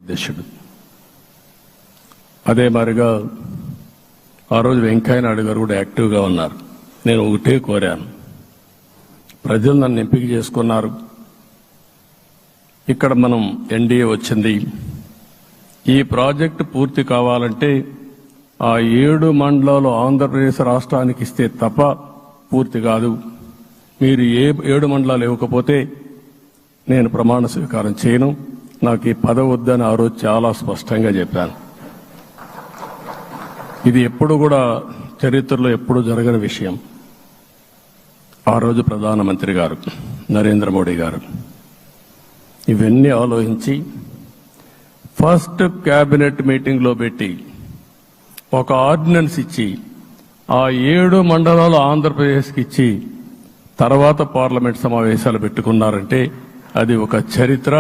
అధ్యక్షుడు అదే మారిగా ఆ రోజు వెంకయ్య నాయుడు గారు కూడా యాక్టివ్గా ఉన్నారు. నేను ఒకటే కోరాను, ప్రజలు నన్ను ఎంపిక చేసుకున్నారు, ఇక్కడ మనం ఎన్డీఏ వచ్చింది, ఈ ప్రాజెక్టు పూర్తి కావాలంటే ఆ 7 మండలాలు ఆంధ్రప్రదేశ్ రాష్ట్రానికి ఇస్తే తప్ప పూర్తి కాదు. మీరు 7 మండలాలు ఇవ్వకపోతే నేను ప్రమాణ స్వీకారం చేయను, నాకు ఈ పదవి వద్దని ఆ రోజు చాలా స్పష్టంగా చెప్పాను. ఇది ఎప్పుడు కూడా చరిత్రలో ఎప్పుడు జరగని విషయం. ఆ రోజు ప్రధానమంత్రి గారు నరేంద్ర మోడీ గారు ఇవన్నీ ఆలోచించి ఫస్ట్ కేబినెట్ మీటింగ్లో పెట్టి ఒక ఆర్డినెన్స్ ఇచ్చి ఆ 7 మండలాలు ఆంధ్రప్రదేశ్కి ఇచ్చి తర్వాత పార్లమెంట్ సమావేశాలు పెట్టుకున్నారంటే అది ఒక చరిత్ర.